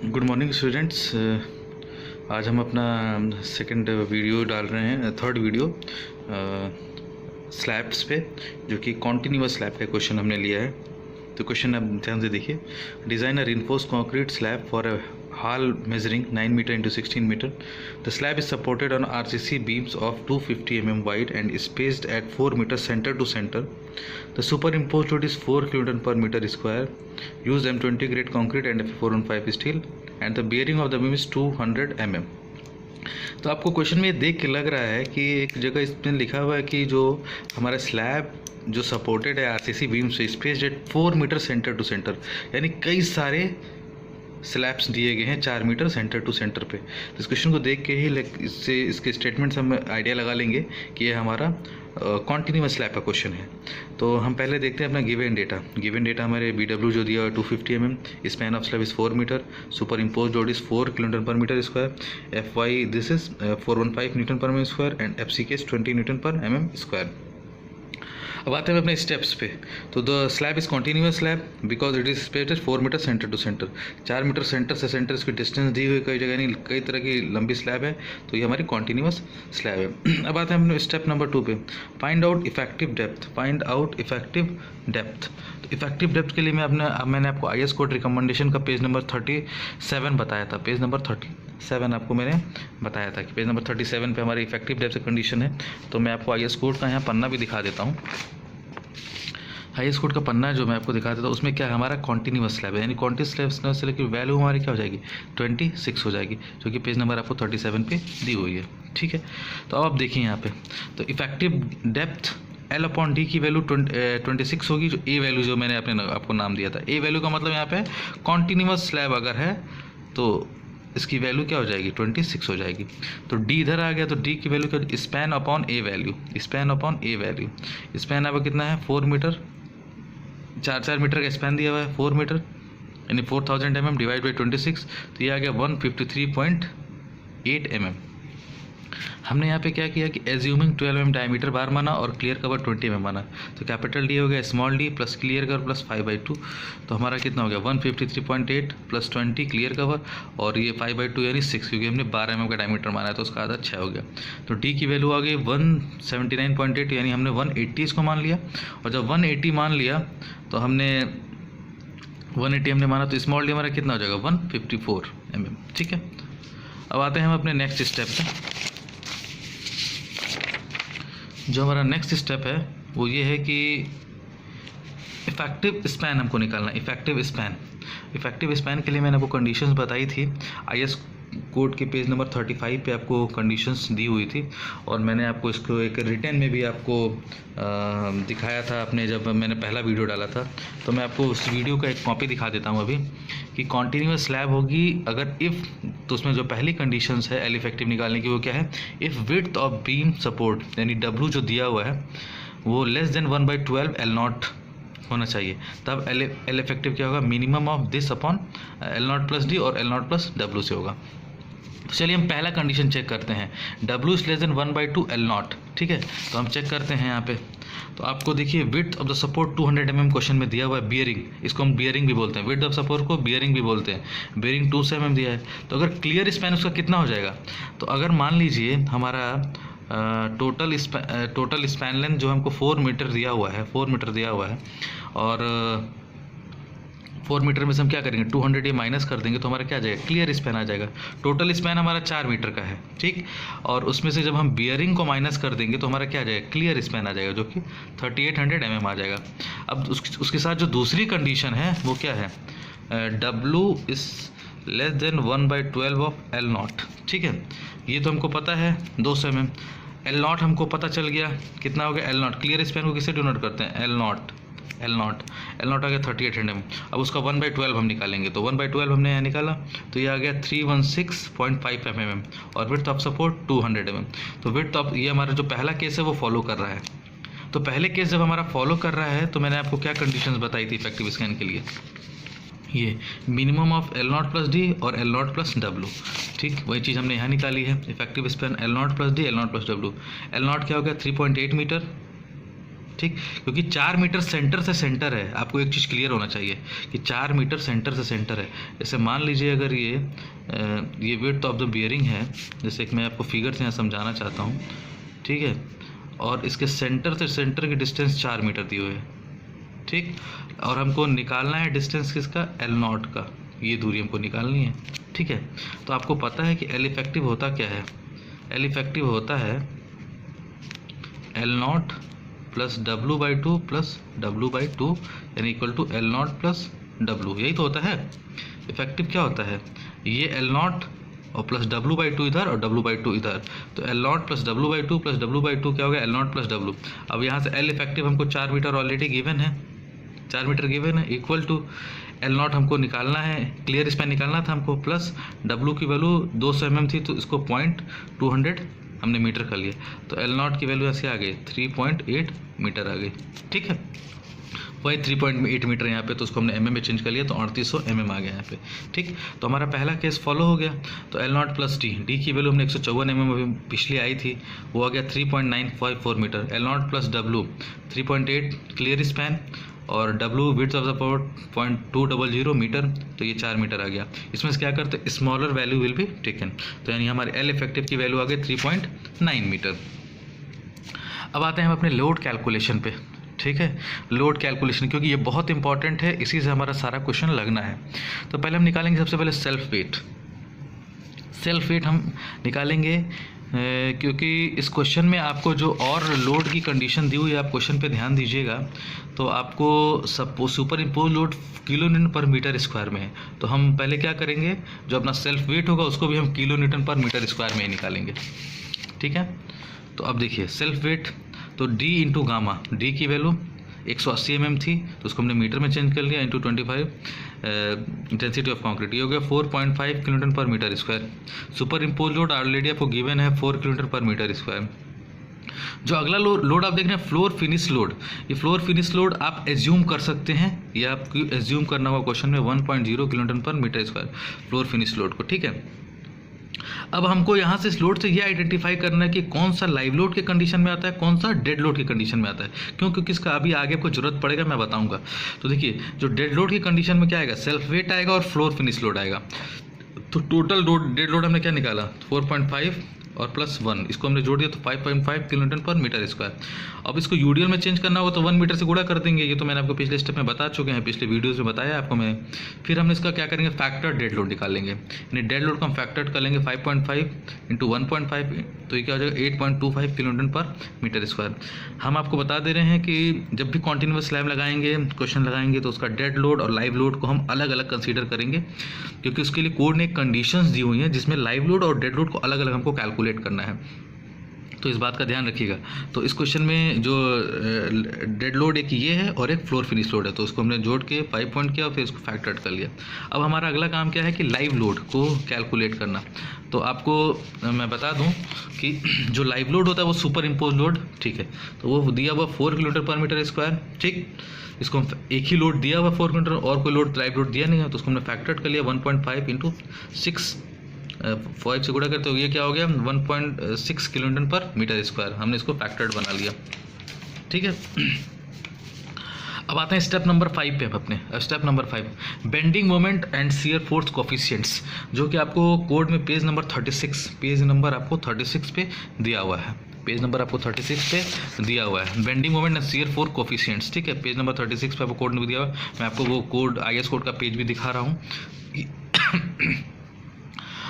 Good morning students. आज हम अपना सेकंड वीडियो डाल रहे हैं, थर्ड वीडियो स्लैब्स पे, जो कि कॉन्टिन्यूअस स्लैब का क्वेश्चन हमने लिया है। तो क्वेश्चन आप ध्यान से देखिए। Design a reinforced concrete slab for a hall measuring 9 meter into 16 meter. The slab is supported on RCC beams of 250 mm wide and is spaced at 4 meters center to center. The superimposed load is 4 kN per meter square. Use M20 grade concrete and F415 steel and the bearing of the beam is 200 mm. तो आपको question में ये देख के लग रहा है कि एक जगह इसमें लिखा हुआ है कि जो हमारा स्लैब जो सपोर्टेड है आरसीसी बीम से spaced at 4 metre centre to centre, यानी कई सारे स्लैब्स दिए गए हैं 4 मीटर सेंटर टू सेंटर पे। तो इस क्वेश्चन को देख के ही इससे इसके स्टेटमेंट से हम आइडिया लगा लेंगे कि ये हमारा कॉन्टिन्यूअस स्लैब का क्वेश्चन है। तो हम पहले देखते हैं अपना गिवन डेटा हमारे BW जो दिया 250 mm, span of slab is 4 metre, super impose load is 4 kilonewton per metre square, FY this is 415 newton per mm square and FCK is 20 newton per mm square. अब आते हैं अपने steps पे। तो the slab is continuous slab because it is spaced 4 metre centre to centre. 4 metre centre से centre इसकी distance दी हुई, कई जगह यानी कई तरह की लंबी स्लैब है, तो ये हमारी कॉन्टिन्यूअस स्लैब है। अब आते हैं अपने स्टेप नंबर 2 पे। Find out effective depth. तो इफेक्टिव डेप्थ के लिए मैंने आपको IS कोड रिकमेंडेशन का पेज नंबर 37 बताया था। पेज नंबर 37 आपको मैंने बताया था कि पेज नंबर 37 पे हमारी इफेक्टिव डेप्थ कंडीशन है। तो मैं आपको IS कोड का यहाँ पन्ना भी दिखा देता हूँ। IS कोड का पन्ना जो मैं आपको दिखा देता हूँ, उसमें क्या है, हमारा कॉन्टिन्यूअस स्लैब है, यानी कॉन्टिन्यूअस स्लैब की वैल्यू हमारी क्या हो जाएगी 26 हो जाएगी, जो कि पेज नंबर आपको 37 पे दी हुई है। ठीक है, तो अब आप देखिए यहाँ पे, तो इफेक्टिव डेप्थ L/D की वैल्यू 26 होगी, जो A वैल्यू जो मैंने आपको नाम दिया था। A वैल्यू का मतलब यहाँ पे कॉन्टिन्यूअस स्लैब अगर है तो इसकी वैल्यू क्या हो जाएगी 26 हो जाएगी। तो D इधर आ गया, तो D की वैल्यू क्या, span upon A value, span आपका कितना है 4 मीटर, 4 मीटर का स्पैन दिया हुआ है 4 मीटर, यानी 4000 mm डिवाइड बाई 26, तो ये आ गया 153.8 mm। हमने यहाँ पे क्या किया कि एज्यूमिंग 12 mm डायमीटर बार माना और क्लियर कवर 20 mm माना। तो कैपिटल D हो गया small d plus clear cover plus 5/2, तो हमारा कितना हो गया 153.8 प्लस 20 क्लियर कवर और ये 5/2 यानी 6, क्योंकि हमने 12 mm का डायमीटर माना है तो उसका आधा 6 हो गया। तो D की वैल्यू आ गई 179.8, यानी हमने 180 इसको मान लिया, और जब 180 मान लिया तो हमने 180 हमने माना, तो स्मॉल d हमारा कितना हो जाएगा 154 mm। ठीक है, अब आते हैं हम अपने नेक्स्ट स्टेप पे। जो हमारा नेक्स्ट स्टेप है वो ये है कि इफेक्टिव स्पैन हमको निकालना है। इफेक्टिव स्पैन के लिए मैंने आपको कंडीशंस बताई थी, IS कोड के पेज नंबर 35 पे आपको कंडीशंस दी हुई थी, और मैंने आपको इसको एक रिटर्न में भी आपको दिखाया था अपने, जब मैंने पहला वीडियो डाला था। तो मैं आपको उस वीडियो का एक कॉपी दिखा देता हूँ अभी, कि कॉन्टिन्यूअस स्लैब होगी अगर इफ़, तो उसमें जो पहली कंडीशंस है L इफेक्टिव निकालने की वो क्या है, if width of beam support, यानी W जो दिया हुआ है वो लेस देन 1/12 L0 होना चाहिए, तब L इफेक्टिव क्या होगा, minimum of this upon L0 plus D और L0 प्लस W से होगा। तो चलिए हम पहला कंडीशन चेक करते हैं, W is less than 1/2 L0। ठीक है, तो हम चेक करते हैं यहाँ पे। तो आपको देखिए width of the support 200 mm question में दिया हुआ है, बियरिंग, इसको हम बियरिंग भी बोलते हैं, विड्थ ऑफ सपोर्ट को बियरिंग भी बोलते हैं, बियरिंग 2 mm दिया है। तो अगर क्लियर स्पैन उसका कितना हो जाएगा, तो अगर मान लीजिए हमारा टोटल स्पैन लेंथ जो हमको 4 मीटर दिया हुआ है, और 4 मीटर में से हम क्या करेंगे 200 ये माइनस कर देंगे, तो हमारा क्या आ जाएगा क्लियर स्पैन आ जाएगा। टोटल स्पैन हमारा 4 मीटर का है, ठीक, और उसमें से जब हम बियरिंग को माइनस कर देंगे तो हमारा क्या आ जाएगा क्लियर स्पैन आ जाएगा, जो कि 3800 mm आ जाएगा। अब उसके साथ जो दूसरी कंडीशन है वो क्या है, W is less than 1/12 of L0। ठीक है, ये तो हमको पता है 200 mm। L0 हमको पता चल गया कितना हो गया L0, क्लियर स्पैन को किससे डिनोट करते हैं L0 आ गया 3800 mm। अब उसका 1/12 हम निकालेंगे, तो 1/12 हमने यहाँ निकाला, तो ये आ गया 316.5 mm, और विड्थ ऑफ सपोर्ट 200 mm। तो विड्थ ऑफ, ये हमारा जो पहला केस है वो फॉलो कर रहा है। तो पहले केस जब हमारा फॉलो कर रहा है तो मैंने आपको क्या कंडीशंस बताई थी इफेक्टिव स्पैन के लिए, ये minimum of L0 plus D और L0 प्लस W। ठीक, वही चीज़ हमने यहाँ निकाली है, effective span L0 plus D L0 plus W। L0 क्या हो गया 3.8 मीटर, ठीक, क्योंकि 4 मीटर सेंटर से सेंटर है, आपको एक चीज़ क्लियर होना चाहिए कि 4 मीटर सेंटर से सेंटर है। जैसे मान लीजिए अगर ये विड्थ ऑफ द बियरिंग है, जैसे कि मैं आपको फिगर से यहाँ समझाना चाहता हूँ, ठीक है, और इसके सेंटर से सेंटर की डिस्टेंस 4 मीटर दी हुई है, ठीक, और हमको निकालना है डिस्टेंस किसका, L0 का, ये दूरी हमको निकालनी है, ठीक है। तो आपको पता है कि L इफेक्टिव होता क्या है, L इफेक्टिव होता है L0 plus W/2 plus W/2 यानी equal to L0 plus W, यही तो होता है इफेक्टिव। क्या होता है, ये L0 और प्लस W/2 इधर और W/2 इधर, तो L0 plus W/2 plus W/2 क्या हो गया, L0 प्लस W। अब यहाँ से L इफेक्टिव हमको 4 मीटर ऑलरेडी गिवन है, 4 मीटर गिवन है, इक्वल टू L0 हमको निकालना है, क्लियर स्पैन निकालना था हमको, प्लस W की वैल्यू 200 mm थी, तो इसको 0.200 हमने मीटर कर लिया, तो L0 की वैल्यू ऐसे आ गई 3.8 मीटर आ गई, ठीक है। वही 3.8 मीटर यहाँ पे, तो उसको हमने mm में चेंज कर लिया, तो 3800 mm आ गया यहाँ पे, ठीक। तो हमारा पहला केस फॉलो हो गया। तो L0 प्लस D की वैल्यू हमने 154 mm अभी पिछली आई थी, वो आ गया 3.954 metre. L0 plus W 3.8 clear span, और W width of the power 0.200 metre, तो ये 4 मीटर आ गया। इसमें से क्या करते, smaller value will be taken, तो यानी हमारे L इफेक्टिव की वैल्यू आ गई 3.9 मीटर। अब आते हैं हम अपने लोड कैलकुलेशन पे, ठीक है, लोड कैलकुलेशन, क्योंकि ये बहुत इंपॉर्टेंट है, इसी से हमारा सारा क्वेश्चन लगना है। तो पहले हम निकालेंगे सबसे पहले सेल्फ वेट। सेल्फ वेट हम निकालेंगे क्योंकि इस क्वेश्चन में आपको जो और लोड की कंडीशन दी हुई है, आप क्वेश्चन पे ध्यान दीजिएगा, तो आपको सब super impose load kilo Newton पर मीटर स्क्वायर में है। तो हम पहले क्या करेंगे, जो अपना सेल्फ वेट होगा उसको भी हम किलो न्यूटन पर मीटर स्क्वायर में ही निकालेंगे, ठीक है। तो अब देखिए सेल्फ वेट, तो D इंटू गामा, D की वैल्यू 180 mm थी, तो उसको हमने मीटर में चेंज कर लिया, इंटू 25 इंटेंसिटी ऑफ कॉन्क्रीट, ये हो गया 4.5 kilometre per metre square. Super impose load already आपको गिवन है 4 किलोमीटर पर मीटर स्क्वायर। जो अगला लोड आप देख रहे हैं फ्लोर फिनिश लोड, ये फ्लोर फिनिश लोड आप एज्यूम कर सकते हैं, ये आपको एज्यूम करना होगा क्वेश्चन में 1.0 kilometre per metre square floor finish load को, ठीक है। अब हमको यहाँ से इस लोड से ये आइडेंटिफाई करना है कि कौन सा लाइव लोड के कंडीशन में आता है, कौन सा डेड लोड की कंडीशन में आता है, क्यों, क्योंकि इसका अभी आगे आपको जरूरत पड़ेगा, मैं बताऊंगा। तो देखिए जो डेड लोड की कंडीशन में क्या आएगा, सेल्फ वेट आएगा और फ्लोर फिनिश लोड आएगा। तो टोटल लोड डेड लोड हमने क्या निकाला 4.5 और प्लस 1, इसको हमने जोड़ दिया तो 5.5 किलोमीटर पर मीटर स्क्वायर। अब इसको यूडीएल में चेंज करना होगा तो 1 मीटर से गुणा कर देंगे, ये तो मैंने आपको पिछले स्टेप में बता चुके हैं, पिछले वीडियोस में बताया आपको मैं। फिर हम इसका क्या करेंगे, फैक्टर डेड लोड निकालेंगे, यानी डेड लोड को हम फैक्टर कर लेंगे 5.5 इंटू 1.5, तो ये क्या हो जाएगा 8.25 किलोमीटर पर मीटर स्क्वायर। हम आपको बता दे रहे हैं कि जब भी कॉन्टिन्यूस स्लैब लगाएंगे, क्वेश्चन लगाएंगे, तो उसका डेड लोड और लाइव लोड को हम अलग अलग कंसीडर करेंगे, क्योंकि उसके लिए कोड ने कंडीशंस दी हुई हैं जिसमें लाइव लोड और डेड लोड को अलग अलग हमको कैलकुलेट करना है, तो इस बात का ध्यान रखिएगा। तो इस क्वेश्चन में जो डेड लोड एक ये है और एक फ्लोर फिनिश लोड है, तो उसको हमने जोड़ के 5 पॉइंट किया और फिर उसको फैक्टर्ड कर लिया। अब हमारा अगला काम क्या है कि लाइव लोड को कैलकुलेट करना। तो आपको मैं बता दूं कि जो लाइव लोड होता है वो सुपर इम्पोज लोड, ठीक है, तो वो दिया हुआ 4 किलोमीटर पर मीटर स्क्वायर, ठीक। इसको एक ही लोड दिया हुआ 4 किलोमीटर, और कोई लोड लाइव लोड दिया नहीं है, तो उसको हमने फैक्टर्ड कर लिया 1.5 इंटू 6, 5 से गुणा करते हो ये क्या हो गया 1.6 किलोमीटर पर मीटर स्क्वायर, हमने इसको फैक्टर्ड बना लिया, ठीक है। अब आते हैं स्टेप नंबर 5 पे। अपने step number 5 bending moment and shear force coefficients, जो कि आपको कोड में पेज नंबर 36, पेज नंबर आपको 36 पे दिया हुआ है, पेज नंबर आपको 36 पे दिया हुआ है, bending moment and shear force coefficients, ठीक है। पेज नंबर 36 पे आपको कोड में दिया हुआ है, मैं आपको वो कोड IS कोड का पेज भी दिखा रहा हूँ।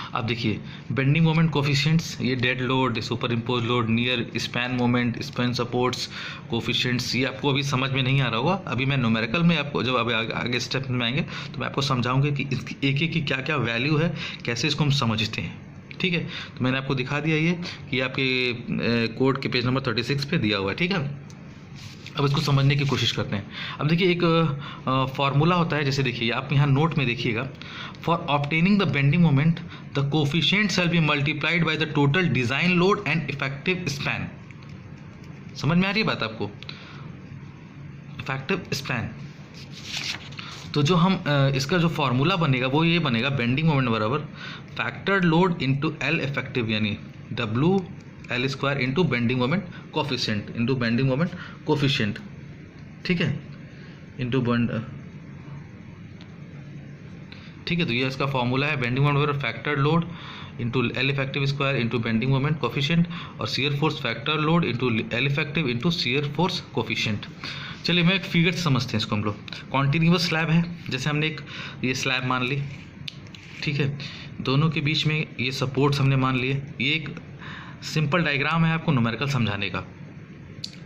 अब देखिए बेंडिंग मोमेंट कोफिशिएंट्स, ये dead load, super impose load, near span moment, span supports coefficients, ये आपको अभी समझ में नहीं आ रहा होगा। अभी मैं न्यूमेरिकल में आपको जब अभी आगे स्टेप में आएंगे तो मैं आपको समझाऊंगा कि इसकी एक एक की क्या क्या वैल्यू है, कैसे इसको हम समझते हैं, ठीक है। तो मैंने आपको दिखा दिया ये कि आपके कोड के पेज नंबर 36 पे दिया हुआ है, ठीक है। अब इसको समझने की कोशिश करते हैं। अब देखिए एक फार्मूला होता है, जैसे देखिए आप यहाँ नोट में देखिएगा, for obtaining the bending moment the coefficient shall be multiplied by the total design load and effective span. समझ में आ रही है बात आपको, इफेक्टिव स्पैन। तो जो हम इसका जो फार्मूला बनेगा वो ये बनेगा, बेंडिंग मोमेंट बराबर factored load into L effective, यानी W L square into bending moment coefficient into bending moment coefficient, ठीक है, इंटू ठीक है। तो ये इसका फॉर्मूला है, बेंडिंग मोमेंट बराबर factor load into L effective square into bending moment coefficient, और shear force factor load into L effective into shear force coefficient. चलिए मैं एक फिगर से समझते हैं इसको हम लोग। कॉन्टिन्यूअस स्लैब है, जैसे हमने एक ये स्लैब मान ली, ठीक है, दोनों के बीच में ये सपोर्ट्स हमने मान लिए। ये एक सिंपल डायग्राम है आपको न्यूमेरिकल समझाने का,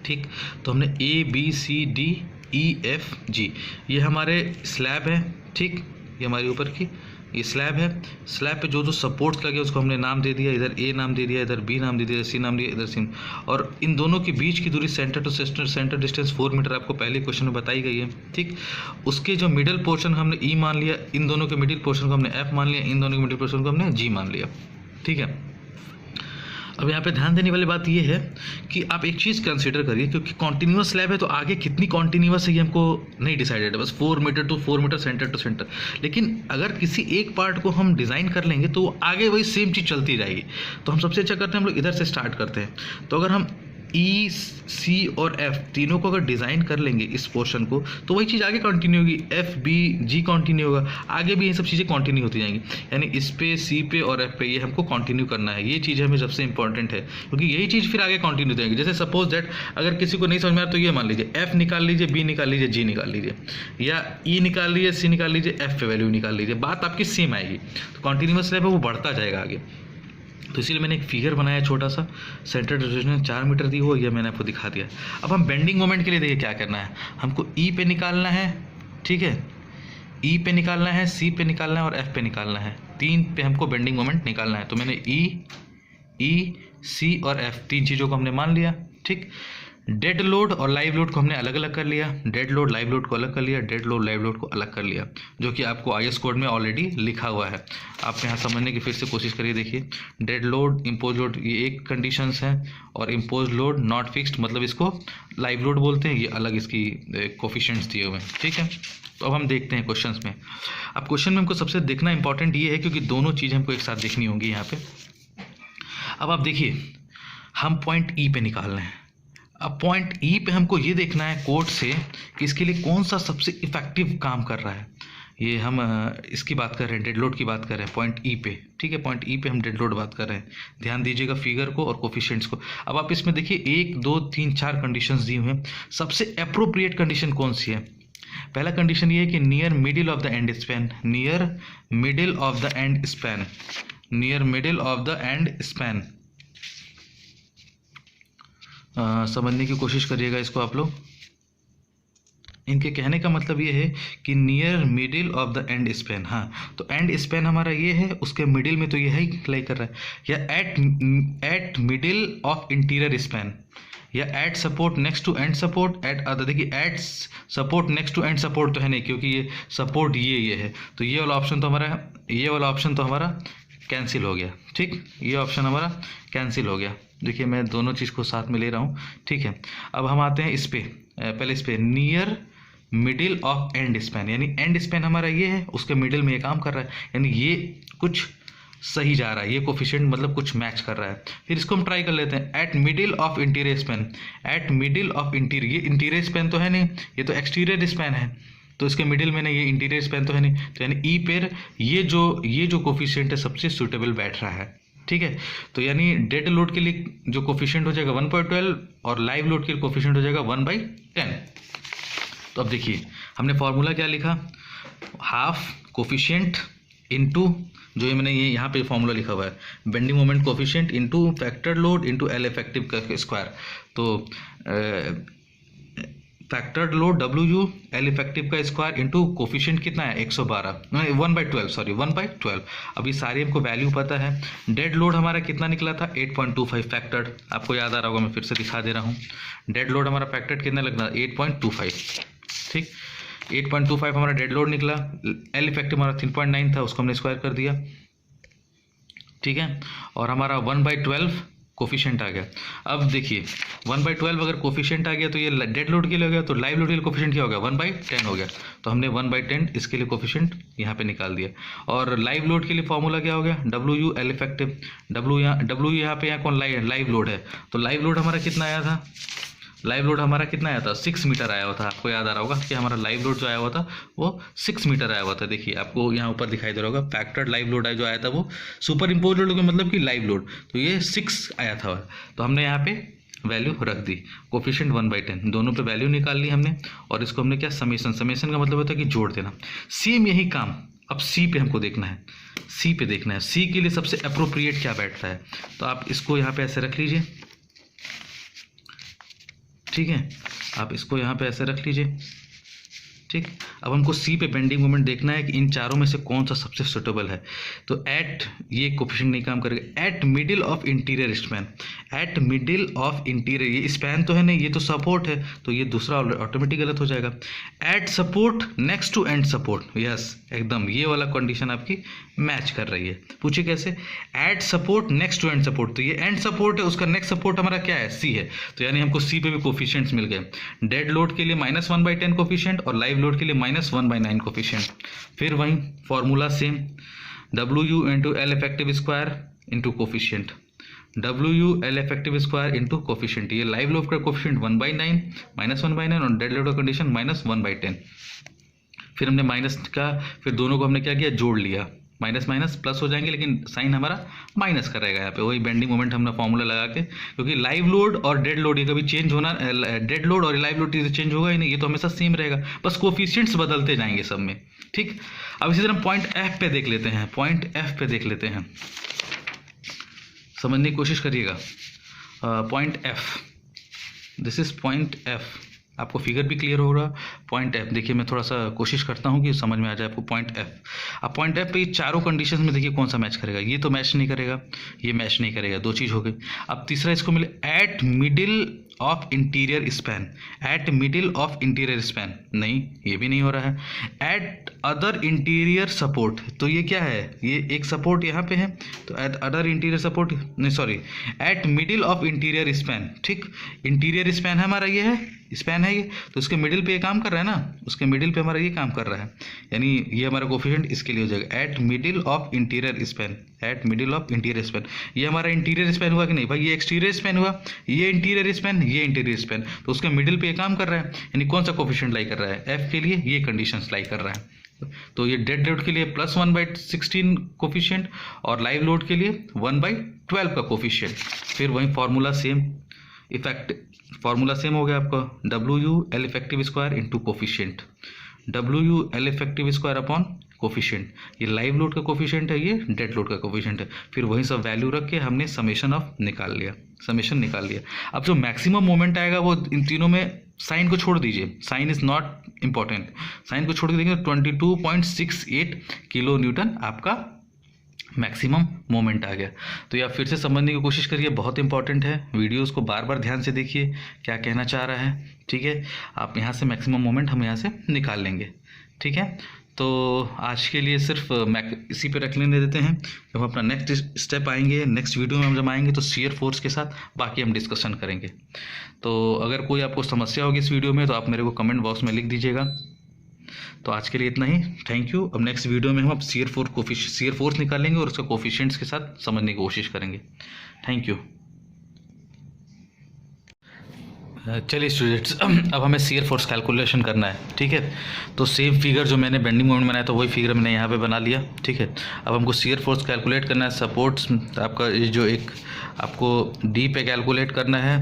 ठीक। तो हमने A B C D E F G, ये हमारे स्लैब है, ठीक, ये हमारी ऊपर की ये स्लैब है। स्लैब पे जो जो सपोर्ट्स लगे उसको हमने नाम दे दिया, इधर ए नाम दे दिया, इधर बी नाम दे दिया, सी नाम दिया, इधर सी, और इन दोनों के बीच की दूरी centre to centre distance 4 metre आपको पहले क्वेश्चन में बताई गई है, ठीक। उसके जो मिडिल पोर्शन हमने ई मान लिया, इन दोनों के मिडिल पोर्शन को हमने एफ मान लिया, इन दोनों के मिडिल पोर्शन को हमने जी मान लिया, ठीक है। अब यहाँ पे ध्यान देने वाली बात ये है कि आप एक चीज़ कंसीडर करिए, क्योंकि कॉन्टिन्यूअस स्लैब है तो आगे कितनी कॉन्टिन्यूअस है ये हमको नहीं डिसाइडेड है, बस 4 metre to 4 metre centre to centre. लेकिन अगर किसी एक पार्ट को हम डिज़ाइन कर लेंगे तो आगे वही सेम चीज़ चलती रहेगी। तो हम सबसे अच्छा करते हैं, हम लोग इधर से स्टार्ट करते हैं। तो अगर हम ई सी और एफ तीनों को अगर डिज़ाइन कर लेंगे इस पोर्शन को, तो वही चीज़ आगे कंटिन्यू होगी, एफ बी जी कंटिन्यू होगा, आगे भी ये सब चीज़ें कंटिन्यू होती जाएंगी। यानी इस पे सी पे और एफ पे ये हमको कंटिन्यू करना है, ये चीज़ हमें सबसे इंपॉर्टेंट है, क्योंकि यही चीज़ फिर आगे कंटिन्यू जाएगी। जैसे सपोज दैट अगर किसी को नहीं समझ में आ रहा तो ये मान लीजिए एफ निकाल लीजिए, बी निकाल लीजिए, जी निकाल लीजिए, या ई निकाल लीजिए, सी निकाल लीजिए, एफ पे वैल्यू निकाल लीजिए, बात आपकी सेम आएगी। तो कंटिन्यूअस स्लैब है वो बढ़ता जाएगा आगे। तो इसीलिए मैंने एक फिगर बनाया छोटा सा, सेंटर डिस्टेंस 4 मीटर दी हो, ये मैंने आपको दिखा दिया। अब हम बेंडिंग मोमेंट के लिए देखिए क्या करना है, हमको ई पे निकालना है, ठीक है, ई पे निकालना है, सी पे निकालना है और एफ पे निकालना है, 3 पे हमको बेंडिंग मोमेंट निकालना है। तो मैंने ई सी और एफ 3 चीज़ों को हमने मान लिया, ठीक। डेड लोड और लाइव लोड को हमने अलग अलग कर लिया, डेड लोड लाइव लोड को अलग कर लिया, डेड लोड लाइव लोड को अलग कर लिया, जो कि आपको आईएस कोड में ऑलरेडी लिखा हुआ है। आप यहाँ समझने की फिर से कोशिश करिए। देखिए डेड लोड इम्पोज लोड ये एक कंडीशंस है, और इम्पोज लोड नॉट फिक्स्ड मतलब इसको लाइव लोड बोलते हैं, ये अलग इसकी कोफिशिएंट्स दिए हुए हैं, ठीक है। तो अब हम देखते हैं क्वेश्चंस में। अब क्वेश्चन में हमको सबसे देखना इंपॉर्टेंट ये है, क्योंकि दोनों चीज़ें हमको एक साथ देखनी होंगी यहाँ पे। अब आप देखिए हम पॉइंट ई पे निकाल रहे हैं। अब पॉइंट ई पे हमको ये देखना है कोड से कि इसके लिए कौन सा सबसे इफेक्टिव काम कर रहा है। ये हम इसकी बात कर रहे हैं, डेड लोड की बात कर रहे हैं पॉइंट ई पे, ठीक है। पॉइंट ई पे हम डेड लोड बात कर रहे हैं। ध्यान दीजिएगा फिगर को और कोफिशिएंट्स को। अब आप इसमें देखिए 1 2 3 4 कंडीशंस दी हुई हैं। सबसे अप्रोप्रिएट कंडीशन कौन सी है? पहला कंडीशन ये है कि near middle of the end span, near middle of the end span, near middle of the end span. समझने की कोशिश करिएगा इसको आप लोग। इनके कहने का मतलब ये है कि near middle of the end span. हाँ, तो एंड स्पैन हमारा ये है, उसके मिडिल में तो ये है लाई कर रहा है, या at middle of interior span, या at support next to end support, at other. देखिए at support next to end support तो है नहीं, क्योंकि ये सपोर्ट ये है, तो ये वाला ऑप्शन तो हमारा कैंसिल हो गया, ठीक। ये ऑप्शन हमारा कैंसिल हो गया। देखिए मैं दोनों चीज़ को साथ में ले रहा हूँ, ठीक है। अब हम आते हैं इस पे, पहले इस पे near middle of and span, यानी एंड स्पैन हमारा ये है, उसके मिडिल में ये काम कर रहा है, यानी ये कुछ सही जा रहा है, ये कोफिशिएंट मतलब कुछ मैच कर रहा है। फिर इसको हम ट्राई कर लेते हैं, eight middle of interior span, eight middle of interior, ये इंटीरियर स्पैन तो है नहीं, ये तो एक्सटीरियर स्पैन है, तो इसके मिडिल में नहीं, ये इंटीरियर स्पैन तो है नहीं, तो यानी ई पेर ये जो कोफिशिएंट है सबसे सूटेबल बैठ रहा है, ठीक है। तो यानी डेड लोड के लिए जो कोफिशिएंट हो जाएगा 1.12 और लाइव लोड के लिए कोफिशिएंट हो जाएगा 1/10। तो अब देखिए हमने फॉर्मूला क्या लिखा, हाफ कोफिशिएंट इनटू जो ये मैंने ये यहाँ पे फॉर्मूला लिखा हुआ है, bending moment coefficient into factor load into L effective का स्क्वायर। तो factored load W L effective का स्क्वायर इंटू कोफिशिएंट कितना है 112, 1/12 सॉरी 1/12। अभी सारी हमको वैल्यू पता है। डेड लोड हमारा कितना निकला था 8.25 फैक्टर्ड, आपको याद आ रहा होगा, मैं फिर से दिखा दे रहा हूँ। डेड लोड हमारा फैक्टर्ड कितना लगना 8.25, ठीक। 8.25 हमारा डेड लोड निकला। एल इफेक्टिव हमारा 3.9 था, उसको हमने स्क्वायर कर दिया, ठीक है। और हमारा 1/12 कोफिशिएंट आ गया। अब देखिए 1/12 अगर कोफिशिएंट आ गया तो ये डेड लोड के लिए हो गया, तो लाइव लोड के लिए कोफिशिएंट क्या हो गया 1/10 हो गया। तो हमने 1/10 इसके लिए कोफिशिएंट यहाँ पे निकाल दिया। और लाइव लोड के लिए फॉर्मूला क्या हो गया WUL इफेक्टिव, W यहाँ पे यहाँ कौन लाइव लोड है, तो लाइव लोड हमारा कितना आया था, लाइव लोड हमारा कितना आया था 6 मीटर आया हुआ था। आपको याद आ रहा होगा कि हमारा लाइव लोड जो आया हुआ था वो 6 मीटर आया हुआ था। देखिए आपको यहाँ ऊपर दिखाई दे रहा होगा फैक्टर्ड लाइव लोड जो आया था वो सुपर इम्पोज लोड का मतलब कि लाइव लोड, तो ये 6 आया था। तो हमने यहाँ पे वैल्यू रख दी, कोफिशिएंट 1/10 दोनों पे वैल्यू निकाल ली हमने। और इसको हमने क्या समेशन का मतलब होता है कि जोड़ देना। सेम यही काम अब सी पे हमको देखना है, सी पे देखना है। सी के लिए सबसे अप्रोप्रिएट क्या बैठता है, तो आप इसको यहाँ पे ऐसे रख लीजिए, ठीक है, आप इसको यहाँ पे ऐसे रख लीजिए, ठीक। अब हमको सी पे बेंडिंग मोमेंट देखना है कि इन चारों में से कौन सा सबसे सुटेबल है। तो एट ये कोफिशिएंट नहीं काम करेगा, eight middle of interior span, eight middle of interior, ये स्पैन तो है नहीं, ये तो सपोर्ट है, तो ये दूसरा ऑटोमेटिक गलत हो जाएगा। At support next to end support, yes एकदम ये वाला कंडीशन आपकी मैच कर रही है। पूछिए कैसे, at support next to end support, तो ये एंड सपोर्ट है, उसका नेक्स्ट सपोर्ट हमारा क्या है सी है, तो यानी हमको सी पे भी कोफिशिएंट्स मिल गए। डेड लोड के लिए -1/10 कोफिशिएंट और लाइव लोड के लिए -1/9 कोफिशिएंट। फिर वही formula same, WU into L effective square into coefficient, WU L effective square into coefficient. ये लाइव लोड का कोफिशिएंट 1/9 -1/9 और डेड लोड का कंडीशन -1/10। फिर हमने माइनस का, फिर दोनों को हमने क्या किया जोड़ लिया, माइनस माइनस प्लस हो जाएंगे लेकिन साइन हमारा माइनस का रहेगा यहाँ पे, वही बेंडिंग मोमेंट हमने फॉर्मूला लगा के, क्योंकि लाइव लोड और डेड लोड ये कभी चेंज होना, डेड लोड और लाइव लोड चेंज होगा ही नहीं, ये तो हमेशा सेम रहेगा, बस कोफिशिएंट्स बदलते जाएंगे सब में, ठीक। अब इसी तरह पॉइंट एफ पे देख लेते हैं, पॉइंट एफ पे देख लेते हैं, समझने की कोशिश करिएगा। Point F, this is point F, आपको फिगर भी क्लियर हो रहा। पॉइंट एफ देखिए, मैं थोड़ा सा कोशिश करता हूँ कि समझ में आ जाए आपको। पॉइंट एफ, अब पॉइंट एफ पे ये चारों कंडीशंस में देखिए कौन सा मैच करेगा, ये तो मैच नहीं करेगा, ये मैच नहीं करेगा, दो चीज़ हो गई। अब तीसरा इसको मिले eight middle of interior span, eight middle of interior span, नहीं ये भी नहीं हो रहा है। एट अदर इंटीरियर सपोर्ट, तो ये क्या है, ये एक सपोर्ट यहाँ पे है, तो एट अदर इंटीरियर सपोर्ट, नहीं sorry, eight middle of interior span, ठीक। इंटीरियर स्पैन है हमारा, ये है स्पैन है ये, तो उसके मिडिल पे ये काम कर रहा है ना, उसके मिडिल पे हमारा ये काम कर रहा है, यानी ये हमारा कोफिशिएंट इसके लिए हो जाएगा eight middle of interior span, eight middle of interior span. ये हमारा इंटीरियर स्पैन हुआ कि नहीं भाई, ये एक्सटीरियर स्पैन हुआ, ये इंटीरियर स्पैन, ये इंटीरियर स्पैन, तो उसके मिडिल पे ये काम कर रहा है, यानी कौन सा कोफिशिएंट लाई कर रहा है, एफ के लिए ये कंडीशन लाई कर रहा है। तो ये डेड लोड के लिए +1/16 कोफिशिएंट और लाइव लोड के लिए 1/12 का कोफिशिएंट। फिर वही formula same, effect formula same हो गया आपका, WU L effective square into coefficient, WU L effective square upon coefficient. ये लाइव लोड का कोफिशिएंट है, ये डेड लोड का कोफिशिएंट है। फिर वही सब वैल्यू रख के हमने समेशन ऑफ निकाल लिया, समेशन निकाल लिया। अब जो मैक्सिमम मोमेंट आएगा वो इन तीनों में, साइन को छोड़ दीजिए, sign is not important, sign को छोड़ के देखिए 22.68 किलो न्यूटन आपका मैक्सिमम मोमेंट आ गया। तो या फिर से समझने की कोशिश करिए, बहुत इंपॉर्टेंट है, वीडियोस को बार बार ध्यान से देखिए क्या कहना चाह रहा है, ठीक है। आप यहाँ से मैक्सिमम मोमेंट हम यहाँ से निकाल लेंगे, ठीक है। तो आज के लिए सिर्फ इसी पे रख लेने देते हैं। जब हम अपना नेक्स्ट स्टेप आएंगे, नेक्स्ट वीडियो में हम जब आएंगे तो शियर फोर्स के साथ बाकी हम डिस्कशन करेंगे। तो अगर कोई आपको समस्या होगी इस वीडियो में तो आप मेरे को कमेंट बॉक्स में लिख दीजिएगा। तो आज के लिए इतना ही, थैंक यू। अब नेक्स्ट वीडियो में हम अब शियर फोर्स निकालेंगे और उसका कोफिशिएंट्स के साथ समझने की कोशिश करेंगे। Thank you. चलिए स्टूडेंट्स, अब हमें शियर फोर्स कैलकुलेशन करना है, ठीक है। तो सेम फिगर जो मैंने बेंडिंग मोमेंट बनाया था वही फिगर मैंने यहाँ पे बना लिया, ठीक है। अब हमको शियर फोर्स कैलकुलेट करना है, सपोर्ट्स आपका ये जो एक आपको डी पे कैलकुलेट करना है,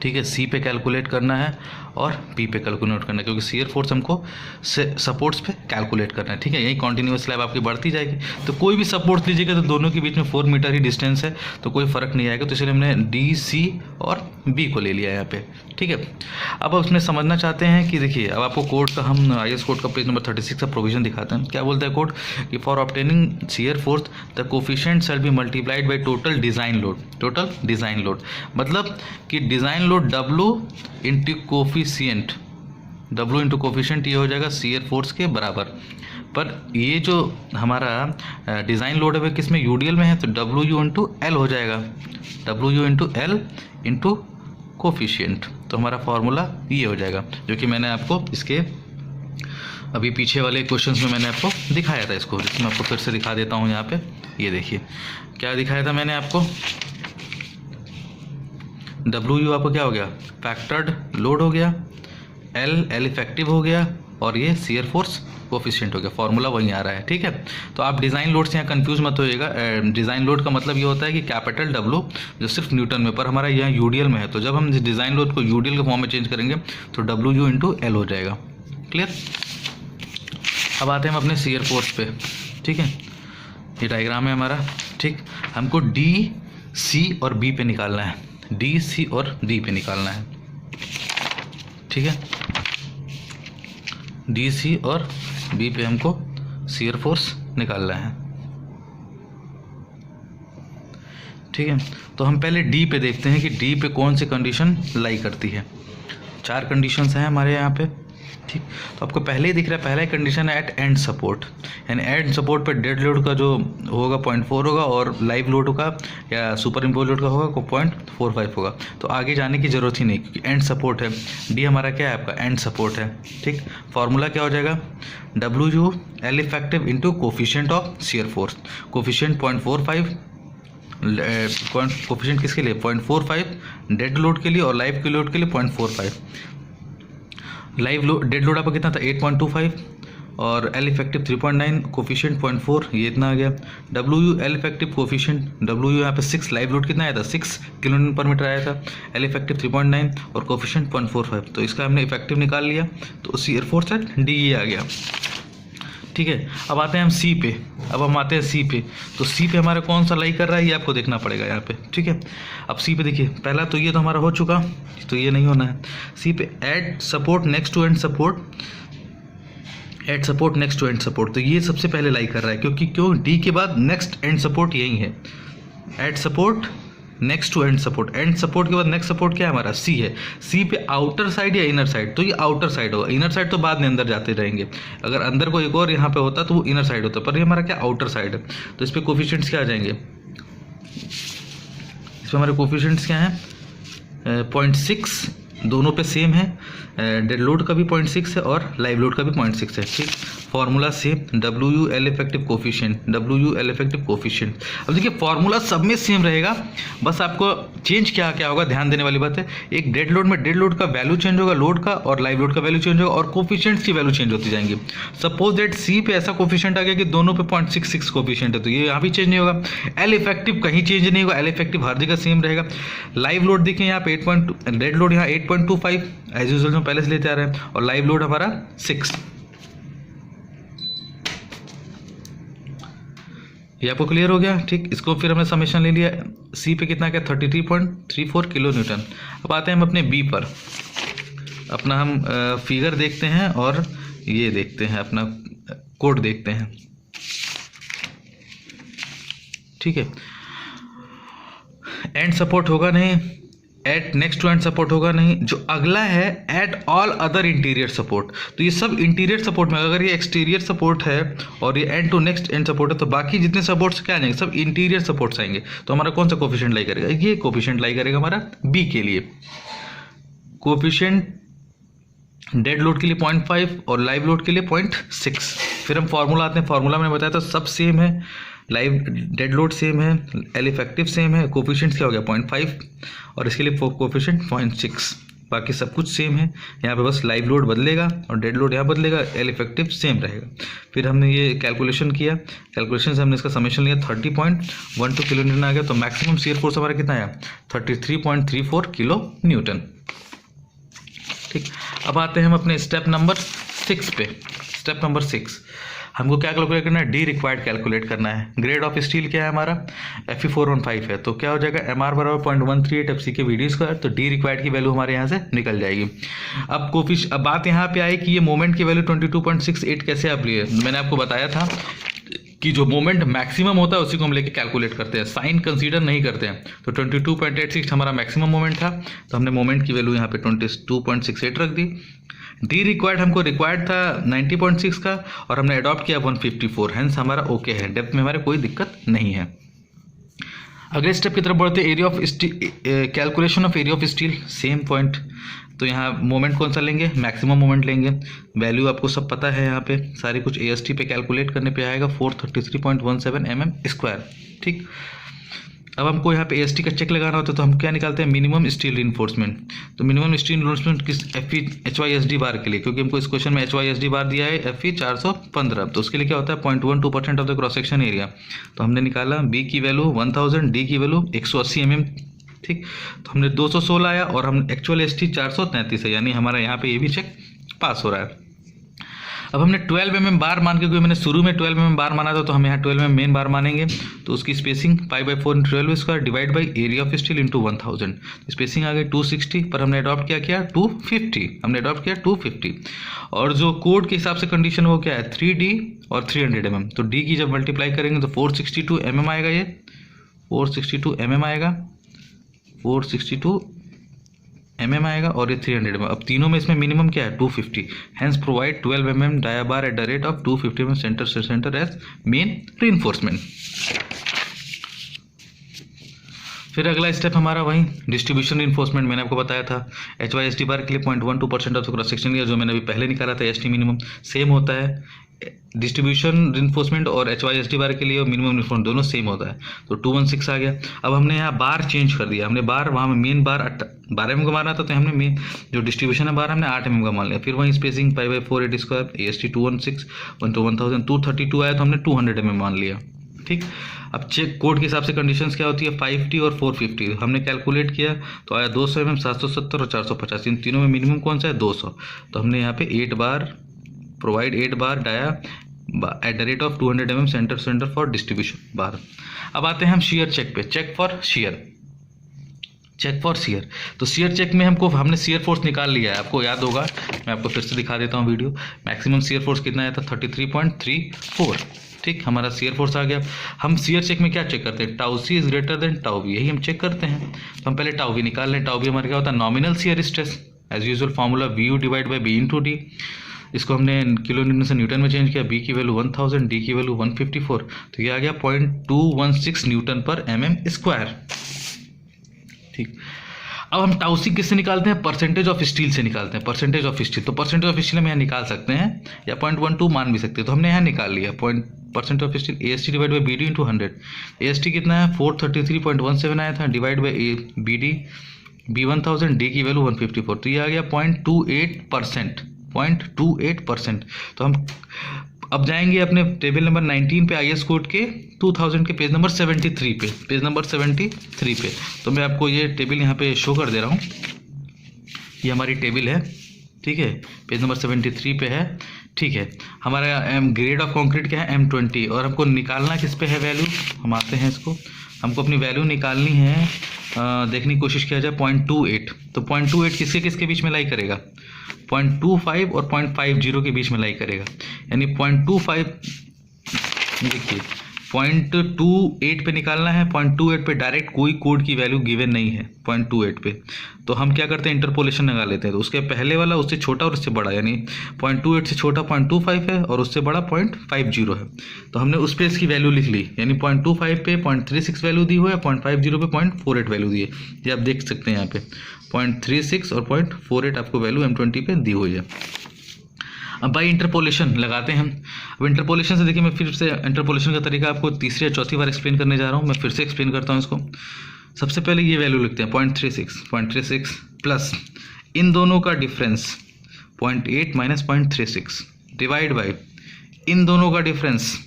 ठीक है, सी पे कैलकुलेट करना है और पी पे कैलकुलेट करना है, क्योंकि शियर फोर्स हमको सपोर्ट्स पे कैलकुलेट करना है, ठीक है। यही कॉन्टिन्यूस स्लैब आपकी बढ़ती जाएगी, तो कोई भी सपोर्ट लीजिएगा तो दोनों के बीच में 4 मीटर ही डिस्टेंस है, तो कोई फ़र्क नहीं आएगा। तो इसलिए हमने डी, सी और बी को ले लिया यहाँ पे, ठीक है। अब उसमें समझना चाहते हैं कि देखिए, अब आपको कोड का, हम IS कोड का पेज नंबर 36 का प्रोविजन दिखाते हैं। क्या बोलता है कोड कि for obtaining shear force the coefficient shall be multiplied by total design load, total design load, मतलब कि design load W into coefficient, W into coefficient ये हो जाएगा शियर फोर्स के बराबर, पर ये जो हमारा डिज़ाइन लोड है वो किस में, यूडीएल में है, तो डब्ल्यू यू इंटू एल हो जाएगा, W you into L into coefficient. तो हमारा फॉर्मूला ये हो जाएगा, जो कि मैंने आपको इसके अभी पीछे वाले क्वेश्चंस में मैंने आपको दिखाया था इसको, जिसमें आपको फिर से दिखा देता हूँ। यहाँ पे ये देखिए क्या दिखाया था मैंने आपको, डब्ल्यू यू आपको क्या हो गया, फैक्टर्ड लोड हो गया, एल इफेक्टिव हो गया, और ये शियर फोर्स कोफिशिएंट हो गया। फॉर्मूला वहीं आ रहा है, ठीक है। तो आप डिज़ाइन लोड से यहाँ कंफ्यूज मत होइएगा। डिज़ाइन लोड का मतलब ये होता है कि कैपिटल डब्ल्यू जो सिर्फ न्यूटन में, पर हमारा यहाँ यूडीएल में है, तो जब हम डिज़ाइन लोड को यूडीएल के फॉर्म में चेंज करेंगे तो डब्ल्यू यू इंटू एल हो जाएगा। क्लियर। अब आते हैं हम अपने शियर फोर्स पे, ठीक है। ये डायग्राम है हमारा, ठीक। हमको डी, सी और बी पे निकालना है, डी, सी और डी पे निकालना है, ठीक है। डी, सी और बी पे हमको शियर फोर्स निकालना है, ठीक है। तो हम पहले डी पे देखते हैं कि डी पे कौन सी कंडीशन लाई करती है। 4 कंडीशंस हैं हमारे यहाँ पे, ठीक। तो आपको पहले ही दिख रहा है, पहला कंडीशन है एट एंड सपोर्ट, यानी एंड सपोर्ट पे डेड लोड का जो होगा 0.4 होगा, और लाइव लोड का या सुपर इम्पोज लोड का होगा 0.45 होगा। तो आगे जाने की जरूरत ही नहीं, क्योंकि एंड सपोर्ट है। डी हमारा क्या है, आपका एंड सपोर्ट है, ठीक। फॉर्मूला क्या हो जाएगा, W U L effective into coefficient of shear force. Coefficient 0.45, coefficient किसके लिए 0.45 डेड लोड के लिए, और लाइव के लोड के लिए 0.45। लाइव लोड, डेड लोड आपका कितना था 8.25, और एल इफेक्टिव 3.9, कोफिशिएंट 0.4, ये इतना आ गया। W U L effective coefficient, W you यहाँ पे 6, लाइव लोड कितना आया था 6 किलोन्यूटन पर मीटर आया था, एल इफेक्टिव 3.9 और कोफिशिएंट 0.45। तो इसका हमने इफेक्टिव निकाल लिया, तो शियर फोर्स एट डी ये आ गया, ठीक है। अब आते हैं हम सी पे, अब हम आते हैं सी पे। तो सी पे हमारा कौन सा लाई कर रहा है ये आपको देखना पड़ेगा यहाँ पे, ठीक है। अब सी पे देखिए, पहला तो ये तो हमारा हो चुका, तो ये नहीं होना है। सी पे add support next to end support, add support next to end support, तो ये सबसे पहले लाई कर रहा है, क्योंकि क्यों, डी के बाद नेक्स्ट एंड सपोर्ट यही है। Add support next to end support, end support के बाद नेक्स्ट सपोर्ट क्या है हमारा, सी है। सी पे आउटर साइड या इनर साइड, तो ये आउटर साइड होगा, इनर साइड तो बाद में अंदर जाते रहेंगे। अगर अंदर को एक और यहाँ पे होता तो वो इनर साइड होता, पर ये हमारा क्या आउटर साइड है। तो इस पे कोफिशिएंट्स क्या आ जाएंगे, इस पे हमारे कोफिशिएंट्स क्या हैं 0.6, दोनों पे सेम है। डेड लोड का भी 0.6 है और लाइव लोड का भी 0.6 है, ठीक। Formula same, W U L effective coefficient, W U L effective coefficient. अब देखिए फॉर्मूला सब में सेम रहेगा, बस आपको चेंज क्या क्या होगा, ध्यान देने वाली बात है। एक डेड लोड में डेड लोड का वैल्यू चेंज होगा लोड का, और लाइव लोड का वैल्यू चेंज होगा, और कोफिशिएंट्स की वैल्यू चेंज होती जाएंगी। सपोज दैट सी पे ऐसा कोफिशिएंट आ गया कि दोनों पे 0.66 कोफिशिएंट है, तो ये यहाँ भी चेंज नहीं होगा। एल इफेक्टिव कहीं चेंज नहीं होगा, एल इफेक्टिव हर जगह सेम रहेगा। लाइव लोड देखिए यहाँ पे 8. डेड लोड यहाँ 8.25 एज यूजुअल में पहले से लेते आ रहे हैं, और लाइव लोड हमारा 6। ये आपको क्लियर हो गया, ठीक। इसको फिर हमने समेशन ले लिया, सी पे कितना क्या 33.34 किलो न्यूटन। अब आते हैं हम अपने बी पर, अपना हम फिगर देखते हैं और ये देखते हैं, अपना कोड देखते हैं, ठीक है। एंड सपोर्ट होगा नहीं, at next to end support होगा नहीं, जो अगला है at all other interior support. तो ये सब इंटीरियर सपोर्ट में, अगर ये एक्सटीरियर सपोर्ट है और ये end to next end support है, तो बाकी जितने सपोर्ट्स क्या आएंगे, सब इंटीरियर सपोर्ट्स आएंगे। तो हमारा कौन सा कोफिशिएंट लाई करेगा, ये कोफिशिएंट लाई करेगा हमारा बी के लिए। कोफिशिएंट डेड लोड के लिए 0.5 और लाइव लोड के लिए 0.6। फिर हम फॉर्मूला आते हैं, फॉर्मूला मैंने बताया था सब सेम है, लाइव डेड लोड सेम है, एल इफेक्टिव सेम है, कोफिशिएंट क्या हो गया 0.5 और इसके लिए कोफिशिएंट 0.6। बाकी सब कुछ सेम है, यहाँ पे बस लाइव लोड बदलेगा और डेड लोड यहाँ बदलेगा, एल इफेक्टिव सेम रहेगा। फिर हमने ये कैलकुलेशन किया, कैलकुलेशन से हमने इसका समेशन लिया 30.12 किलो न्यूटन आ गया। तो मैक्सिमम शियर फोर्स हमारा कितना आया 33.34 किलो न्यूटन, ठीक। अब आते हैं हम अपने स्टेप नंबर 6 पे। स्टेप नंबर 6 हमको क्या कैलकुलेट करना है, डी रिक्वायर्ड कैलकुलेट करना है। ग्रेड ऑफ स्टील क्या है हमारा Fe415 है, तो क्या हो जाएगा MR बराबर 0.138 FC के VD स्क्वायर। तो डी रिक्वायर्ड की वैल्यू हमारे यहाँ से निकल जाएगी। अब बात यहाँ पे आई कि ये मोमेंट की वैल्यू 22.68 कैसे आप लिए, मैंने आपको बताया था कि जो मोमेंट मैक्सिमम होता है उसी को हम लेके कैलकुलेट करते हैं, साइन कंसीडर नहीं करते हैं। तो 22.86 हमारा मैक्सिमम मोमेंट था, तो हमने मोमेंट की वैल्यू यहाँ पे 22.68 रख दी। डी रिक्वायर्ड हमको रिक्वायर्ड था 90.6 का और हमने अडॉप्ट किया 154, हैंस हमारा ओके है, डेप्थ में हमारे कोई दिक्कत नहीं है। अगले स्टेप की तरफ बढ़ते, area of calculation of area of steel, same point. तो यहाँ मोमेंट कौन सा लेंगे, मैक्सिमम मोमेंट लेंगे, वैल्यू आपको सब पता है, यहाँ पे सारी कुछ AST पे कैलकुलेट करने पे आएगा 433.17 mm²। ठीक, अब हमको यहाँ पे AST का चेक लगाना होता है, तो हम क्या निकालते हैं, मिनिमम स्टील रिइंफोर्समेंट। तो मिनिमम स्टील रिइंफोर्समेंट किस HYSD बार के लिए, क्योंकि हमको इस क्वेश्चन में HYSD बार दिया है FE 415, तो उसके लिए क्या होता है 0.12% of the cross section area. तो हमने निकाला B की वैल्यू 1000, D की वैल्यू 180 mm। ठीक, तो हमने 216 आया और हम एक्चुअल ST 433 है, यानी हमारा यहाँ पे ये भी चेक पास हो रहा है। अब हमने 12 mm बार मान के, क्योंकि मैंने शुरू में 12 mm बार माना था, तो हम यहाँ 12 mm मेन बार मानेंगे। तो उसकी spacing π/4 × 12² divide by area of steel into 1000, spacing आ गई 260, पर हमने अडॉप्ट क्या 250, हमने अडॉप्ट किया 250। और जो कोड के हिसाब से कंडीशन वो क्या है 3D और 300 mm। तो D की जब मल्टीप्लाई करेंगे तो 462 mm आएगा, ये 462 mm आएगा, 462 mm आएगा, और ये 300 mm। अब तीनों में इसमें मिनिमम क्या है 250, hence provide 12 mm dia bar at the rate of 250 mm centre से सेंटर एज मेन रीइंफोर्समेंट। फिर अगला स्टेप हमारा वही डिस्ट्रीब्यूशन रीइंफोर्समेंट, मैंने आपको बताया था HYSD बार के लिए 0.12% of the cross section area, जो मैंने अभी पहले निकाला था AST मिनिमम, सेम होता है। डिस्ट्रीब्यूशन रिइंफोर्समेंट और HYSD बार के लिए मिनिमम रिइंफोर्समेंट दोनों सेम होता है। तो 216 आ गया। अब हमने यहाँ बार चेंज कर दिया, हमने बार वहाँ मेन बार 12 mm का मारना था, तो हमने मेन जो डिस्ट्रीब्यूशन है बार हमने 8 mm का मान लिया। फिर वहीं स्पेसिंग π/4 8² AST 216 1000 232 आया, तो हमने 200 mm मान लिया। ठीक, अब चेक कोड के हिसाब से कंडीशंस क्या होती है 5T और 450, हमने कैलकुलेट किया तो आया 200 mm 770 और 450, इन तीनों में मिनिमम कौन सा है 200। तो हमने यहाँ पे 8 bar provide 8 bar dia at the rate of 200 mm centre for distribution bar. अब आते हैं हम शेयर चेक पे, चेक फॉर शेयर। तो शेयर चेक में हमने शेयर फोर्स निकाल लिया है, आपको याद होगा, मैं आपको फिर से दिखा देता हूँ वीडियो। मैक्सिमम शेयर फोर्स कितना आया था 33.34। ठीक, हमारा शेयर फोर्स आ गया। हम शेयर चेक में क्या चेक करते हैं, tau c is greater than tau b, यही हम चेक करते हैं। तो हम पहले टाउ बी निकाल लें। टाउ बी हमारा क्या होता है nominal shear stress, as usual formula VU divide by B into d. इसको हमने किलो न्यूटन से न्यूटन में चेंज किया, B की वैल्यू 1000, D की वैल्यू 154, तो ये आ गया 0.216 Nm²। ठीक, अब हम टाउ सी किससे निकालते हैं, परसेंटेज ऑफ स्टील से निकालते हैं, परसेंटेज ऑफ स्टील। तो परसेंटेज ऑफ स्टील हम यहाँ निकाल सकते हैं या 0.12 मान भी सकते हैं, तो हमने यहाँ निकाल लिया percent of steel AST divide by BD into 100। AST कितना है 433.17 आया था, divide by BD B 1000, D की वैल्यू 154, तो ये आ गया 0.28%। तो हम अब जाएंगे अपने टेबल नंबर 19 पे IS कोड के 2000 के पेज नंबर 73 पे। तो मैं आपको ये टेबल यहाँ पे शो कर दे रहा हूँ, ये हमारी टेबल है। ठीक है, पेज नंबर 73 पे है। ठीक है, हमारा ग्रेड ऑफ कंक्रीट क्या है M20, और हमको निकालना किस पे है वैल्यू, हम आते हैं इसको, हमको अपनी वैल्यू निकालनी है, देखने की कोशिश किया जाए 0.28। तो 0.28 किसके बीच में लाई करेगा, 0.25 और 0.50 के बीच में लाई करेगा, यानी 0.25 देखिए 0.28 पे निकालना है। 0.28 पे डायरेक्ट कोई कोड की वैल्यू गिवन नहीं है 0.28 पे, तो हम क्या करते हैं इंटरपोलेशन लगा लेते हैं। तो उसके पहले वाला उससे छोटा और उससे बड़ा, यानी 0.28 से छोटा 0.25 है और उससे बड़ा 0.50 है। तो हमने उस पर इसकी वैल्यू लिख ली, यानी 0.25 पे 0.36 वैल्यू दी हुई है, 0.50 पे 0.48 वैल्यू दी है, ये आप देख सकते हैं यहाँ पे 0.36 और 0.48 आपको वैल्यू M20 पे दी हुई है। अब बाई इंटरपोलेशन लगाते हैं हम। अब इंटरपोलेशन से देखिए, मैं फिर से इंटरपोलेशन का तरीका आपको तीसरी या चौथी बार एक्सप्लेन करने जा रहा हूँ, मैं फिर से एक्सप्लेन करता हूँ इसको। सबसे पहले ये वैल्यू लिखते हैं 0.36 प्लस इन दोनों का डिफरेंस 0.8 माइनस 0.36 डिवाइड बाई इन दोनों का डिफरेंस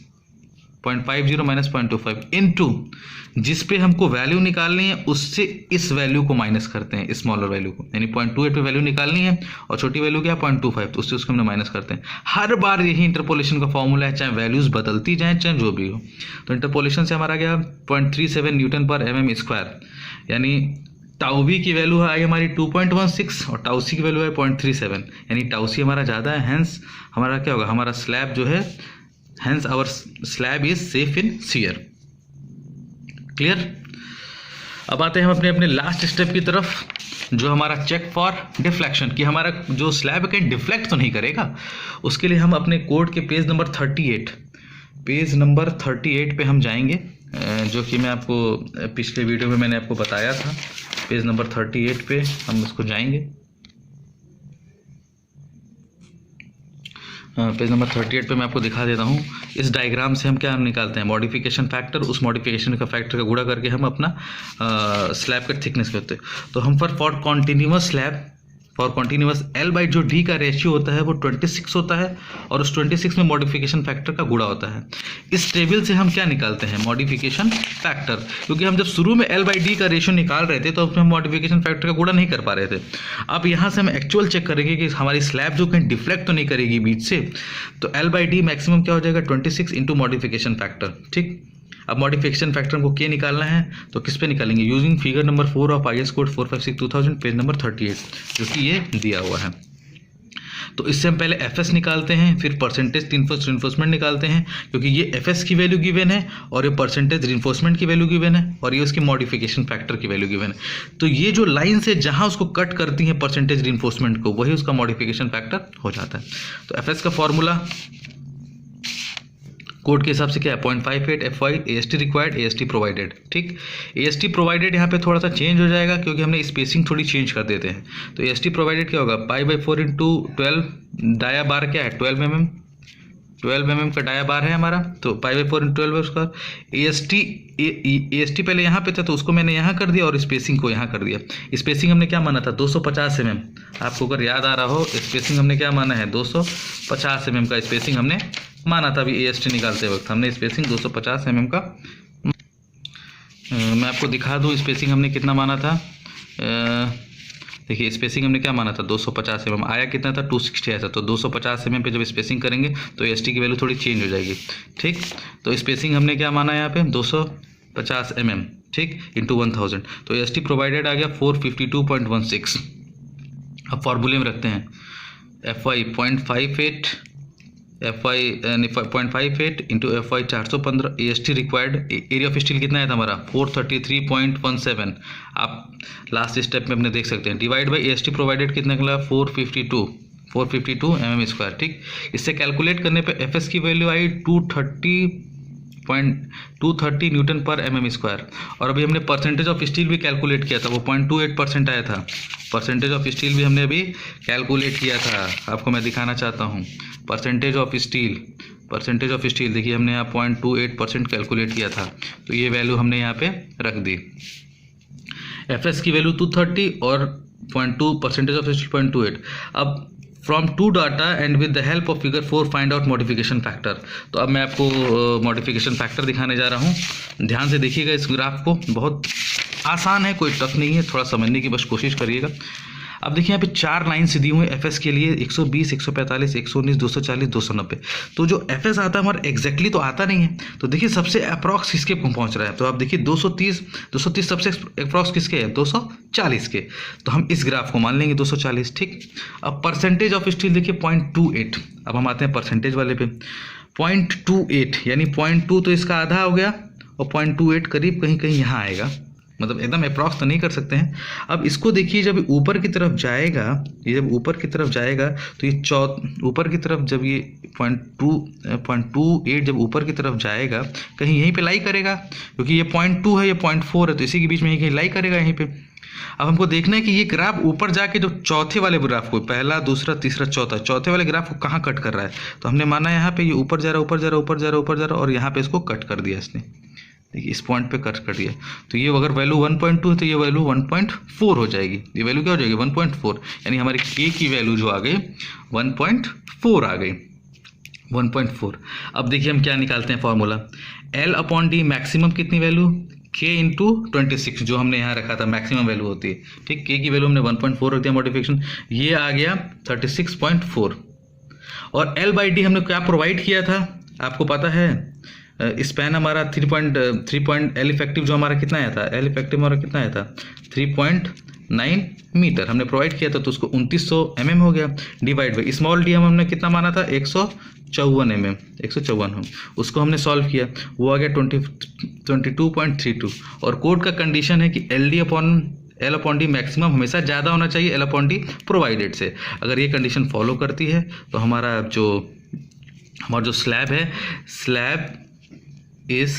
0.50 माइनस 0.25 इनटू जिस पे हमको वैल्यू निकालनी है उससे इस वैल्यू को माइनस करते हैं, स्मॉलर वैल्यू को, यानी 0.28 पे वैल्यू निकालनी है और छोटी वैल्यू क्या है 0.25, तो उससे उसको हमने माइनस करते हैं। हर बार यही इंटरपोलेशन का फॉर्मूला है, चाहे वैल्यूज बदलती जाएं चाहे जो भी हो। तो इंटरपोलेशन से हमारा गया 0.37 Nm², यानी टाउ बी की वैल्यू आई हमारी 2.16 और टाउ सी की वैल्यू है 0.37, यानी टाउ सी हमारा ज़्यादा है, हैंस हमारा क्या होगा, हमारा स्लैब जो है, hence our slab is safe in shear. Clear. अब आते हैं हम अपने लास्ट स्टेप की तरफ, जो हमारा चेक फॉर डिफ्लेक्शन, कि हमारा जो स्लैब कहीं डिफ्लेक्ट तो नहीं करेगा, उसके लिए हम अपने कोड के पेज नंबर 38 पे हम जाएंगे, जो कि मैं आपको पिछले वीडियो में मैंने आपको बताया था। पेज नंबर 38 पे हम उसको जाएंगे। पेज नंबर 38 पे मैं आपको दिखा देता हूँ। इस डायग्राम से हम क्या निकालते हैं, मॉडिफिकेशन फैक्टर, उस मॉडिफिकेशन का फैक्टर का गुणा करके हम अपना स्लैब का थिकनेस करते हैं। तो हम for continuous slab, for continuous L by जो D का रेशियो होता है वो 26 होता है, और उस 26 में मॉडिफिकेशन फैक्टर का गुणा होता है। इस टेबल से हम क्या निकालते हैं, मॉडिफिकेशन फैक्टर, क्योंकि हम जब शुरू में L बाई D का रेशियो निकाल रहे थे तो उसमें मॉडिफिकेशन फैक्टर का गुणा नहीं कर पा रहे थे। अब यहाँ से हम एक्चुअल चेक करेंगे कि हमारी स्लैब जो कहीं डिफ्लेक्ट तो नहीं करेगी बीच से, तो L बाई D मैक्सिमम क्या हो जाएगा, 26 इंटू मॉडिफिकेशन फैक्टर। ठीक, अब मॉडिफिकेशन फैक्टर को क्या निकालना है, तो किस पे निकालेंगे, using figure number 4 of IS code 456/2000 page number 38, जो कि ये दिया हुआ है। तो इससे हम पहले FS निकालते हैं, फिर परसेंटेज रिइंफोर्समेंट निकालते हैं, क्योंकि ये FS की वैल्यू गिवन है और ये परसेंटेज रिइंफोर्समेंट की वैल्यू गिवन है और ये उसकी मॉडिफिकेशन फैक्टर की वैल्यू गिवन है। तो ये जो लाइन से जहां उसको कट करती है परसेंटेज रिइंफोर्समेंट को, वही उसका मॉडिफिकेशन फैक्टर हो जाता है। तो FS का फॉर्मूला कोड के हिसाब से क्या है, 0.58 FY AST required, AST provided. ठीक, AST प्रोवाइडेड यहाँ पे थोड़ा सा चेंज हो जाएगा क्योंकि हमने स्पेसिंग थोड़ी चेंज कर देते हैं। तो AST प्रोवाइडेड क्या होगा, π/4 इंटू 12, डाया बार क्या है 12 mm का डाया बार है हमारा, तो π/4 इंटू 12 उसका। AST पहले यहाँ पे था तो उसको मैंने यहाँ कर दिया और स्पेसिंग को यहाँ कर दिया। स्पेसिंग हमने क्या माना था, 250 mm, आपको अगर याद आ रहा हो स्पेसिंग हमने क्या माना है, 250 mm का स्पेसिंग हमने माना था। अभी AST निकालते वक्त हमने स्पेसिंग 250 mm का, मैं आपको दिखा दूँ स्पेसिंग हमने कितना माना था। देखिए स्पेसिंग हमने क्या माना था, 250 mm, आया कितना था, 260 आया था। तो 250 mm पे जब स्पेसिंग करेंगे तो AST की वैल्यू थोड़ी चेंज हो जाएगी। ठीक, तो स्पेसिंग हमने क्या माना यहाँ पे, 250 mm, ठीक, इंटू 1000, तो AST प्रोवाइडेड आ गया 452.16। अब फॉर्मूले में रखते हैं, FY 0.58 into FY 415, AST required, area of steel कितना है था हमारा, 433.17, आप लास्ट स्टेप में अपने देख सकते हैं, डिवाइड बाई AST प्रोवाइडेड कितना निकला, 452 mm²। ठीक, इससे कैलकुलेट करने पे FS की वैल्यू आई 230 न्यूटन पर mm²। और अभी हमने परसेंटेज ऑफ स्टील भी कैलकुलेट किया था, वो 0.28% आया था। परसेंटेज ऑफ स्टील भी हमने अभी कैलकुलेट किया था, आपको मैं दिखाना चाहता हूँ। परसेंटेज ऑफ स्टील देखिए हमने यहाँ 0.28% कैलकुलेट किया था, तो ये वैल्यू हमने यहाँ पे रख दी। FS की वैल्यू 230 और 0.2 परसेंटेज ऑफ स्टील 0.28। अब from to data and with the help of figure 4 find out modification factor. तो अब मैं आपको मॉडिफिकेशन फैक्टर दिखाने जा रहा हूँ, ध्यान से देखिएगा इस ग्राफ को, बहुत आसान है, कोई टफ नहीं है, थोड़ा समझने की बस कोशिश करिएगा। अब देखिए यहाँ पे 4 लाइन सी दी हुई है FS के लिए, 120, 145, 119, 240, 290। तो जो FS आता है हमारा एग्जैक्टली तो आता नहीं है, तो देखिए सबसे अप्रॉक्स किसके पहुंच रहा है, तो आप देखिए 230 सबसे अप्रॉक्स किसके है, 240 के, तो हम इस ग्राफ को मान लेंगे 240। ठीक, अब परसेंटेज ऑफ स्टील देखिए 0.28, अब हम आते हैं परसेंटेज वाले पे, 0.28 यानी 0.2 तो इसका आधा हो गया, और 0.28 करीब कहीं कहीं यहाँ आएगा, मतलब एकदम अप्रॉक्स तो नहीं कर सकते हैं। अब इसको देखिए जब ऊपर की तरफ जाएगा, ये जब ऊपर की तरफ जाएगा तो ये ऊपर की तरफ जब ये 0.28 जब ऊपर की तरफ जाएगा कहीं यहीं पे लाई करेगा, क्योंकि ये 0.2 है, ये 0.4 है, तो इसी के बीच में यहीं कहीं लाई करेगा यहीं पे। अब हमको देखना है कि ये ग्राफ ऊपर जाके जो चौथे वाले ग्राफ को, पहला दूसरा तीसरा चौथा, चौथे वाले ग्राफ को कहाँ कट कर रहा है, तो हमने माना यहाँ पे ये ऊपर जा रहा और यहाँ पे इसको कट कर दिया इसने, देखिए इस पॉइंट पे कट कर दिया। तो ये अगर वैल्यू 1.2 है तो ये वैल्यू 1.4 हो जाएगी, ये वैल्यू क्या हो जाएगी 1.4, यानी हमारी K की वैल्यू जो आ गई 1.4 आ गई, 1.4। अब देखिए हम क्या निकालते हैं फॉर्मूला, L/D मैक्सिमम कितनी वैल्यू, K इंटू 26 जो हमने यहाँ रखा था मैक्सिमम वैल्यू होती है। ठीक, K की वैल्यू हमने 1.4 रख दिया मॉडिफिकेशन, ये आ गया 36.4। और L/D हमने क्या प्रोवाइड किया था, आपको पता है स्पैन हमारा 3 L इफेक्टिव जो हमारा कितना आया था, L इफेक्टिव हमारा कितना आया था 3.9 मीटर हमने प्रोवाइड किया था, तो उसको 2900 mm हो गया, डिवाइड बाई स्मॉल डी हमने कितना माना था 154 mm, 154, उसको हमने सॉल्व किया, वो आ गया 22.32। और कोड का कंडीशन है कि LD upon L upon D maximum हमेशा ज़्यादा होना चाहिए एल अपॉन डी प्रोवाइडेड से। अगर ये कंडीशन फॉलो करती है तो हमारा जो स्लैब है, slab is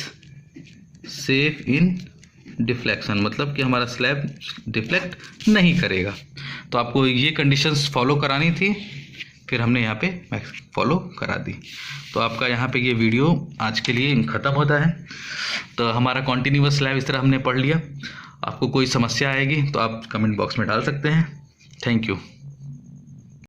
safe in deflection, मतलब कि हमारा स्लैब डिफ्लेक्ट नहीं करेगा। तो आपको ये कंडीशंस फॉलो करानी थी, फिर हमने यहाँ पे फॉलो करा दी। तो आपका यहाँ पे ये वीडियो आज के लिए ख़त्म होता है। तो हमारा कॉन्टिन्यूअस स्लैब इस तरह हमने पढ़ लिया। आपको कोई समस्या आएगी तो आप कमेंट बॉक्स में डाल सकते हैं। Thank you.